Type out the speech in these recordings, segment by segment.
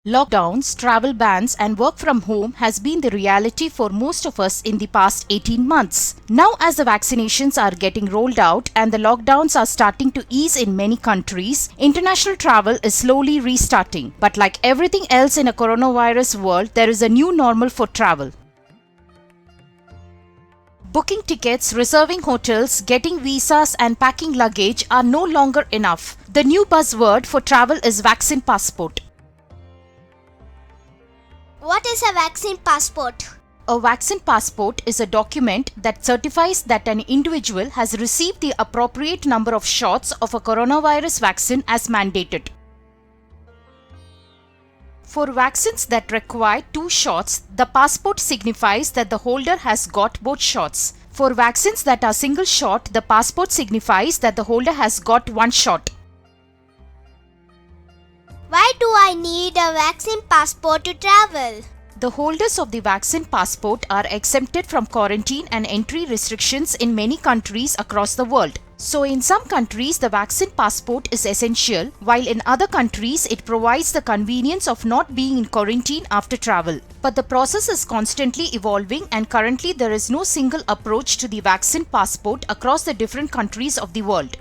Lockdowns, travel bans and work from home has been the reality for most of us in the past 18 months. Now as the vaccinations are getting rolled out and the lockdowns are starting to ease in many countries, international travel is slowly restarting. But like everything else in a coronavirus world, there is a new normal for travel. Booking tickets, reserving hotels, getting visas and packing luggage are no longer enough. The new buzzword for travel is vaccine passport. What is a vaccine passport? A vaccine passport is a document that certifies that an individual has received the appropriate number of shots of a coronavirus vaccine as mandated. For vaccines that require 2 shots, the passport signifies that the holder has got both shots. For vaccines that are single shot, the passport signifies that the holder has got 1 shot. Why do I need a vaccine passport to travel? The holders of the vaccine passport are exempted from quarantine and entry restrictions in many countries across the world. So in some countries, the vaccine passport is essential, while in other countries, it provides the convenience of not being in quarantine after travel. But the process is constantly evolving and currently there is no single approach to the vaccine passport across the different countries of the world.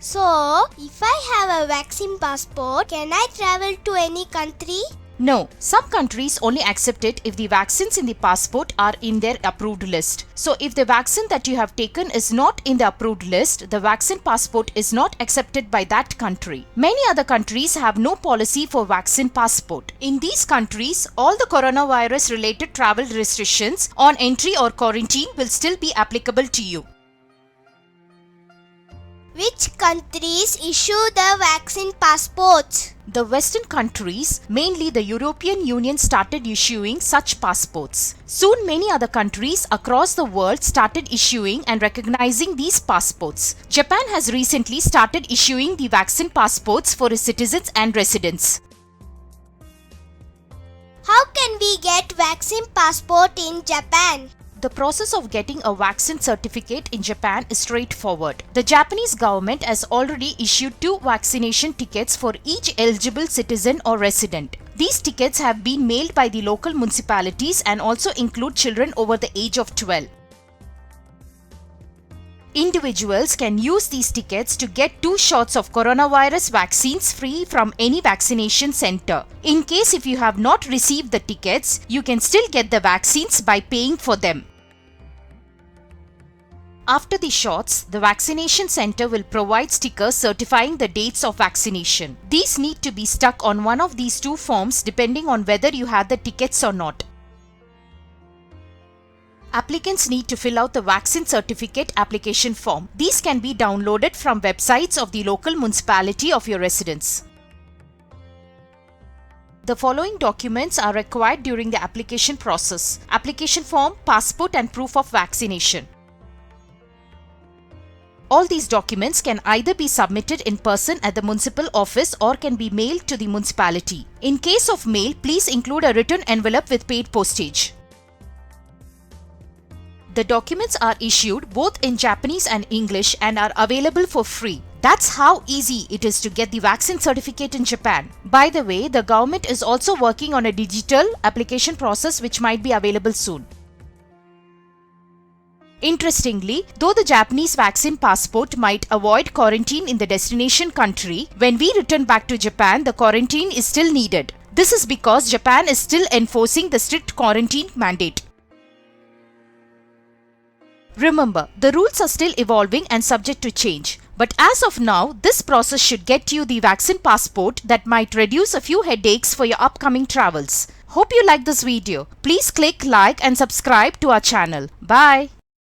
So, if I have a vaccine passport, can I travel to any country? No, some countries only accept it if the vaccines in the passport are in their approved list. So if the vaccine that you have taken is not in the approved list, the vaccine passport is not accepted by that country. Many other countries have no policy for vaccine passport. In these countries, all the coronavirus related travel restrictions on entry or quarantine will still be applicable to you. Which countries issue the vaccine passports? The Western countries, mainly the European Union, started issuing such passports. Soon many other countries across the world started issuing and recognizing these passports. Japan has recently started issuing the vaccine passports for its citizens and residents. How can we get vaccine passport in Japan? The process of getting a vaccine certificate in Japan is straightforward. The Japanese government has already issued 2 vaccination tickets for each eligible citizen or resident. These tickets have been mailed by the local municipalities and also include children over the age of 12. Individuals can use these tickets to get 2 shots of coronavirus vaccines free from any vaccination center. In case if you have not received the tickets, you can still get the vaccines by paying for them. After the shots, the vaccination center will provide stickers certifying the dates of vaccination. These need to be stuck on one of these 2 forms depending on whether you have the tickets or not. Applicants need to fill out the vaccine certificate application form. These can be downloaded from websites of the local municipality of your residence. The following documents are required during the application process: application form, passport and proof of vaccination. All these documents can either be submitted in person at the municipal office or can be mailed to the municipality. In case of mail, please include a written envelope with paid postage. The documents are issued both in Japanese and English and are available for free. That's how easy it is to get the vaccine certificate in Japan. By the way, the government is also working on a digital application process which might be available soon. Interestingly, though the Japanese vaccine passport might avoid quarantine in the destination country, when we return back to Japan, the quarantine is still needed. This is because Japan is still enforcing the strict quarantine mandate. Remember, the rules are still evolving and subject to change. But as of now, this process should get you the vaccine passport that might reduce a few headaches for your upcoming travels. Hope you like this video. Please click like and subscribe to our channel. Bye.